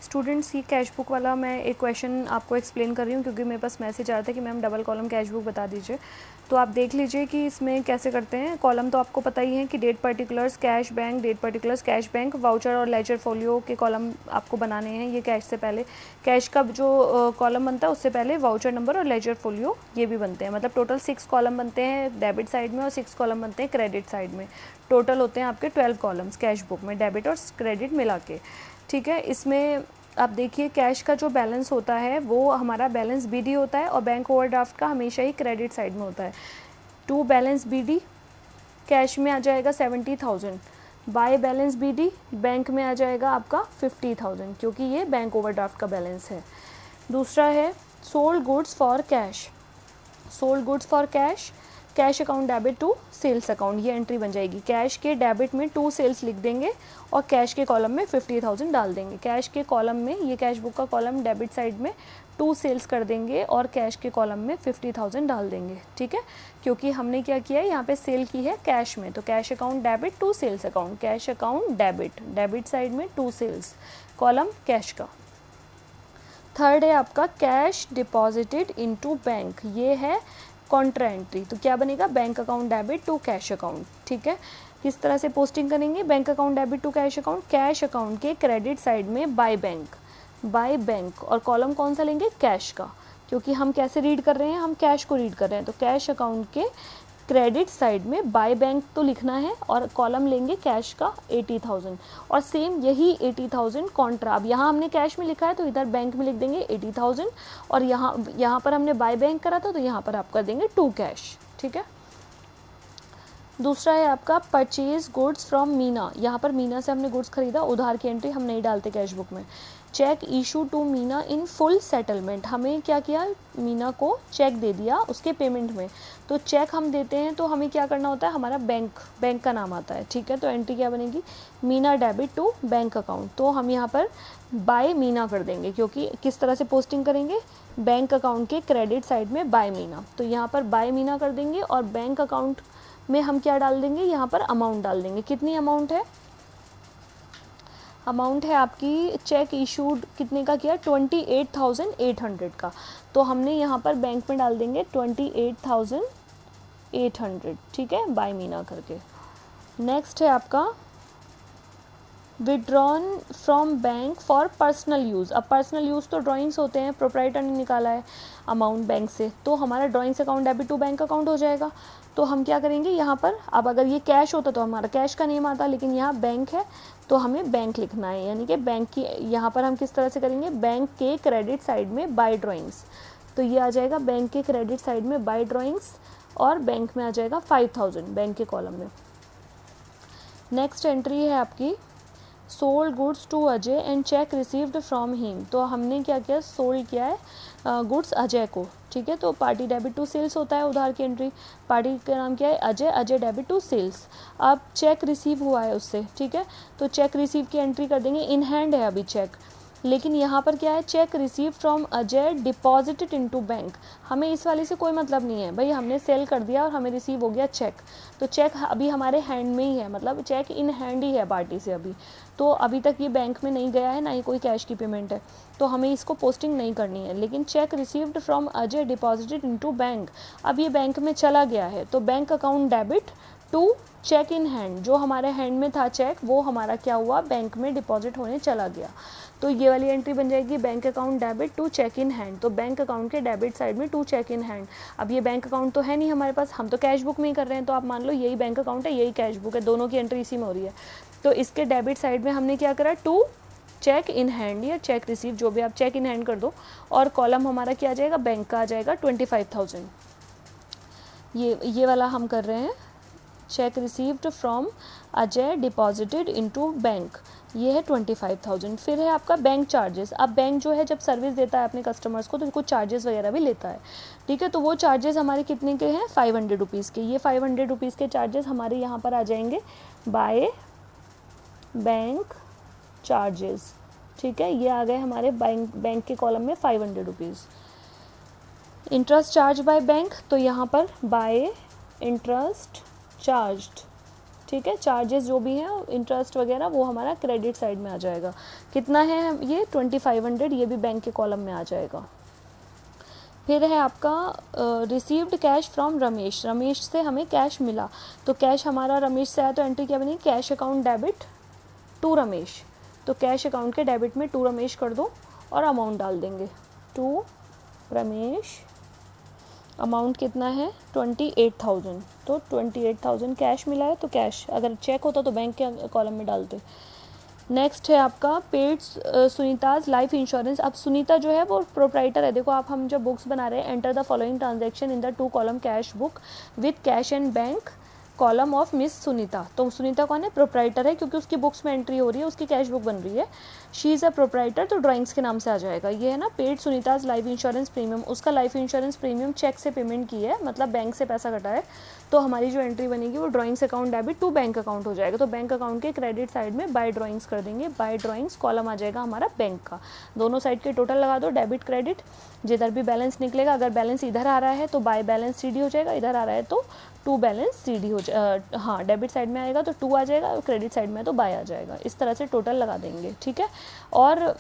Students, ये cash book वाला मैं एक क्वेश्चन आपको एक्सप्लेन कर रही हूँ क्योंकि मेरे पास मैसेज आ रहा था कि ma'am double column cash book बता दीजिए। तो आप देख लीजिए कि इसमें कैसे करते हैं। कॉलम तो आपको पता ही है कि date particulars cash bank, date particulars cash bank, voucher और लेजर फोलियो के कॉलम आपको बनाने हैं। ये कैश से पहले, कैश का जो कॉलम बनता है उससे पहले वाउचर नंबर और लेजर फोलियो ये भी बनते हैं। मतलब टोटल 6 कॉलम बनते हैं डेबिट साइड में और 6 कॉलम बनते हैं क्रेडिट साइड में। टोटल होते हैं आपके 12 कॉलम्स कैश बुक में, डेबिट और क्रेडिट मिला के। ठीक है, इसमें आप देखिए कैश का जो बैलेंस होता है वो हमारा बैलेंस बीडी होता है और बैंक ओवरड्राफ्ट का हमेशा ही क्रेडिट साइड में होता है। टू बैलेंस बीडी कैश में आ जाएगा 70,000, बाय बैलेंस बीडी बैंक में आ जाएगा आपका 50,000 क्योंकि ये बैंक ओवरड्राफ्ट का बैलेंस है। दूसरा है sold goods for cash. Sold goods for cash, cash account debit to sales account, ये एंट्री बन जाएगी। कैश के डेबिट में 2 सेल्स लिख देंगे और कैश के कॉलम में 50,000 डाल देंगे। कैश के कॉलम में, ये कैश बुक का कॉलम डेबिट साइड में 2 सेल्स कर देंगे और कैश के कॉलम में 50,000 डाल देंगे। ठीक है, क्योंकि हमने क्या किया है यहाँ पे सेल की है कैश में, तो cash account debit to sales account, cash account debit, debit side में 2 सेल्स, कॉलम कैश का। थर्ड है आपका कैश डिपॉजिटेड इनटू बैंक, ये है कॉन्ट्रा एंट्री। तो क्या बनेगा, bank account debit to cash account. ठीक है, किस तरह से पोस्टिंग करेंगे, bank account debit to cash account, cash account के क्रेडिट साइड में बाय बैंक, बाय बैंक, और कॉलम कौन सा लेंगे, कैश का, क्योंकि हम कैसे रीड कर रहे हैं, हम कैश को रीड कर रहे हैं। तो कैश अकाउंट के क्रेडिट साइड में बाय बैंक तो लिखना है और कॉलम लेंगे कैश का 80,000 और सेम यही 80,000 कॉन्ट्रा। अब यहाँ हमने कैश में लिखा है तो इधर बैंक में लिख देंगे 80,000 और यहाँ पर हमने बाय बैंक करा था तो यहाँ पर आप कर देंगे टू कैश। ठीक है, दूसरा है आपका परचेज गुड्स फ्रॉम मीना। यहाँ पर मीना से हमने गुड्स खरीदा, उधार की एंट्री हम नहीं डालते कैश बुक में। Cheque issue to Meena in full settlement, हमें क्या किया, मीना को चेक दे दिया उसके पेमेंट में। तो चेक हम देते हैं तो हमें क्या करना होता है, हमारा बैंक का नाम आता है। ठीक है, तो एंट्री क्या बनेगी, Meena debit to bank account. तो हम यहाँ पर बाय मीना कर देंगे क्योंकि किस तरह से पोस्टिंग करेंगे, बैंक अकाउंट के क्रेडिट साइड में बाय मीना, तो यहाँ पर बाय मीना कर देंगे और बैंक अकाउंट में हम क्या डाल देंगे, यहाँ पर अमाउंट डाल देंगे। कितनी अमाउंट है, अमाउंट है आपकी चेक इशूड कितने का किया, 28,800 का, तो हमने यहाँ पर बैंक में डाल देंगे 28,800। ठीक है, बाय मीना करके। नेक्स्ट है आपका withdrawn from bank for personal use. अब पर्सनल यूज़ तो ड्राइंग्स होते हैं, प्रोप्राइटर ने निकाला है अमाउंट बैंक से, तो हमारा drawings account debit to bank account हो जाएगा। तो हम क्या करेंगे यहाँ पर, अब अगर ये कैश होता तो हमारा कैश का नेम आता, लेकिन यहाँ बैंक है तो हमें बैंक लिखना है, यानी कि बैंक की, यहाँ पर हम किस तरह से करेंगे, बैंक के क्रेडिट साइड में बाय ड्राइंग्स, तो ये आ जाएगा बैंक के क्रेडिट साइड में बाय ड्राइंग्स और बैंक में आ जाएगा 5,000 बैंक के कॉलम में। नेक्स्ट एंट्री है आपकी sold goods to Ajay and cheque received from him. तो हमने क्या किया, सोल्ड किया है गुड्स अजय को। ठीक है, तो पार्टी डेबिट टू सेल्स होता है उधार की एंट्री, पार्टी का नाम क्या है Ajay, Ajay debit to sales. अब चेक रिसीव हुआ है उससे, ठीक है, तो चेक रिसीव की एंट्री कर देंगे, इन हैंड है अभी चेक, लेकिन यहाँ पर क्या है, check receive from Ajay deposited into bank. हमें इस वाले से कोई मतलब नहीं है भाई, हमने सेल कर दिया और हमें रिसीव हो गया चेक, तो चेक अभी हमारे हैंड में ही है, मतलब चेक इन हैंड ही है पार्टी से अभी, तो अभी तक ये बैंक में नहीं गया है, ना ही कोई कैश की पेमेंट है, तो हमें इसको पोस्टिंग नहीं करनी है। लेकिन cheque received from Ajay deposited into bank, अब ये बैंक में चला गया है, तो bank account debit to cheque in hand, जो हमारे हैंड में था चेक वो हमारा क्या हुआ, बैंक में डिपॉजिट होने चला गया, तो ये वाली एंट्री बन जाएगी bank account debit to cheque in hand. तो बैंक अकाउंट के डेबिट साइड में टू चेक इन हैंड। अब ये बैंक अकाउंट तो है नहीं हमारे पास, हम तो कैश बुक में ही कर रहे हैं, तो आप मान लो यही बैंक अकाउंट है, यही कैश बुक है, दोनों की एंट्री इसी में हो रही है। तो इसके डेबिट साइड में हमने क्या करा, टू चेक इन हैंड या चेक रिसीव, जो भी आप चेक इन हैंड कर दो, और कॉलम हमारा क्या आ जाएगा, बैंक का आ जाएगा 25,000। ये वाला हम कर रहे हैं, check received from Ajay deposited into bank, ये है 25,000। फिर है आपका बैंक चार्जेस। अब बैंक जो है जब सर्विस देता है अपने कस्टमर्स को तो कुछ चार्जेस वगैरह भी लेता है, ठीक है, तो वो चार्जेस हमारे कितने के हैं, 500 रुपीज़ के। ये 500 रुपीज़ के चार्जेस हमारे यहाँ पर आ जाएंगे बाय बैंक चार्जेस, ठीक है, ये आ गए हमारे बैंक के कॉलम में 500 rupees. Interest charge by bank, तो यहाँ पर बाय इंटरेस्ट चार्ज्ड, ठीक है। चार्जेस जो भी हैं, इंटरेस्ट वगैरह, वो हमारा क्रेडिट साइड में आ जाएगा। कितना है ये 2500, ये भी बैंक के कॉलम में आ जाएगा। फिर है आपका received cash from Ramesh, Ramesh से हमें कैश मिला, तो कैश हमारा रमेश से आया तो एंट्री क्या बनेगी, cash account debit to Ramesh. तो कैश अकाउंट के डेबिट में टू रमेश कर दो और अमाउंट डाल देंगे, टू रमेश। अमाउंट कितना है 28,000, तो 28,000 कैश मिला है, तो कैश, अगर चेक होता तो बैंक के कॉलम में डालते। नेक्स्ट है आपका पेड सुनीताज लाइफ इंश्योरेंस। अब सुनीता जो है वो प्रोप्राइटर है। देखो आप, हम जब बुक्स बना रहे हैं, enter the following transaction in the 2 column cash book with cash and bank column of miss Sunita. तो सुनीता कौन है, प्रोप्राइटर है, क्योंकि उसकी बुक्स में एंट्री हो रही है, उसकी कैश बुक बन रही है। शी इज़ अ प्रोप्राइटर, तो ड्राइंग्स के नाम से आ जाएगा। ये है ना paid Sunita's life insurance premium, उसका लाइफ इंश्योरेंस प्रीमियम चेक से पेमेंट की है, मतलब बैंक से पैसा कटा है, तो हमारी जो एंट्री बनेगी वो drawings account debit to bank account हो जाएगा। तो बैंक अकाउंट के क्रेडिट साइड में बाय ड्राइंग्स कर देंगे, बाय ड्राइंग्स कॉलम आ जाएगा हमारा बैंक का। दोनों साइड के टोटल लगा दो, डेबिट क्रेडिट, जिधर भी बैलेंस निकलेगा, अगर बैलेंस इधर आ रहा है तो बाय बैलेंस CD हो जाएगा, इधर आ रहा है तो टू बैलेंस CD हो जाएगा। हाँ, डेबिट साइड में आएगा तो टू आ जाएगा, और क्रेडिट साइड में तो बाय आ जाएगा। इस तरह से टोटल लगा देंगे, ठीक है। और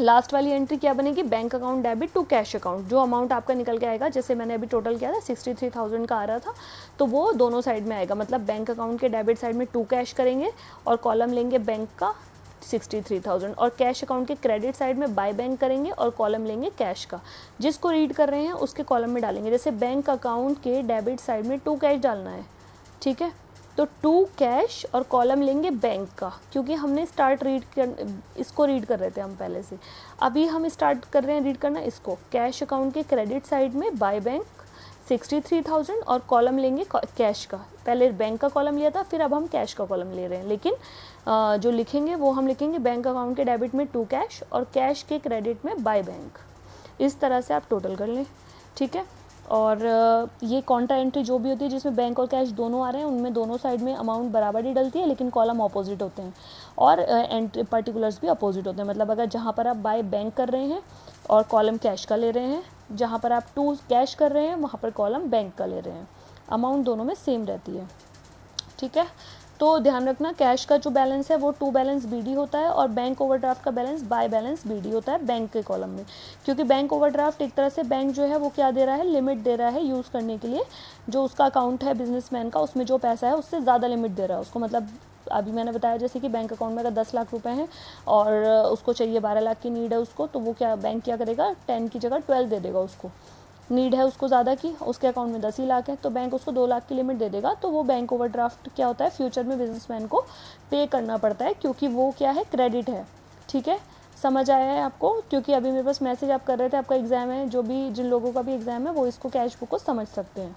लास्ट वाली एंट्री क्या बनेगी, bank account debit to cash account. जो अमाउंट आपका निकल के आएगा, जैसे मैंने अभी टोटल किया था 63,000 का आ रहा था, तो वो दोनों साइड में आएगा, मतलब बैंक अकाउंट के डेबिट साइड में टू कैश करेंगे और कॉलम लेंगे बैंक का 63,000, और कैश अकाउंट के क्रेडिट साइड में बाय बैंक करेंगे और कॉलम लेंगे कैश का। जिसको रीड कर रहे हैं उसके कॉलम में डालेंगे, जैसे बैंक अकाउंट के डेबिट साइड में टू कैश डालना है, ठीक है, तो टू कैश और कॉलम लेंगे बैंक का, क्योंकि हमने स्टार्ट इसको रीड कर रहे थे हम पहले से, अभी हम स्टार्ट कर रहे हैं रीड करना इसको। कैश अकाउंट के क्रेडिट साइड में बाय बैंक 63,000 और कॉलम लेंगे कैश का। पहले बैंक का कॉलम लिया था, फिर अब हम कैश का कॉलम ले रहे हैं, लेकिन जो लिखेंगे वो हम लिखेंगे बैंक अकाउंट के डेबिट में टू कैश और कैश के क्रेडिट में बाय बैंक। इस तरह से आप टोटल कर लें, ठीक है। और ये कॉन्ट्रा एंट्री जो भी होती है जिसमें बैंक और कैश दोनों आ रहे हैं, उनमें दोनों साइड में अमाउंट बराबर ही डलती है, लेकिन कॉलम ऑपोजिट होते हैं, और एंट्री पर्टिकुलर्स भी अपोजिट होते हैं। मतलब अगर जहाँ पर आप बाय बैंक कर रहे हैं और कॉलम कैश का ले रहे हैं, जहाँ पर आप टू कैश कर रहे हैं वहाँ पर कॉलम बैंक का ले रहे हैं, अमाउंट दोनों में सेम रहती है, ठीक है। तो ध्यान रखना, कैश का जो बैलेंस है वो टू बैलेंस BD होता है, और बैंक ओवरड्राफ्ट का बैलेंस बाय बैलेंस BD होता है बैंक के कॉलम में। क्योंकि बैंक ओवरड्राफ्ट एक तरह से बैंक जो है वो क्या दे रहा है, लिमिट दे रहा है यूज़ करने के लिए, जो उसका अकाउंट है बिजनेसमैन का, उसमें जो पैसा है उससे ज़्यादा लिमिट दे रहा है उसको। मतलब अभी मैंने बताया जैसे कि बैंक अकाउंट में अगर 10 लाख रुपए हैं और उसको चाहिए 12 लाख की नीड है उसको, तो वो क्या बैंक क्या करेगा, 10 की जगह 12 दे देगा उसको। नीड है उसको ज़्यादा की, उसके अकाउंट में 10 ही लाख है, तो बैंक उसको 2 लाख की लिमिट दे देगा। तो वो बैंक ओवरड्राफ्ट क्या होता है, फ्यूचर में बिजनेसमैन को पे करना पड़ता है, क्योंकि वो क्या है, क्रेडिट है, ठीक है। समझ आया है आपको? क्योंकि अभी मेरे पास मैसेज आप कर रहे थे, आपका एग्ज़ाम है, जो भी जिन लोगों का भी एग्ज़ाम है वो इसको कैश बुक को समझ सकते हैं।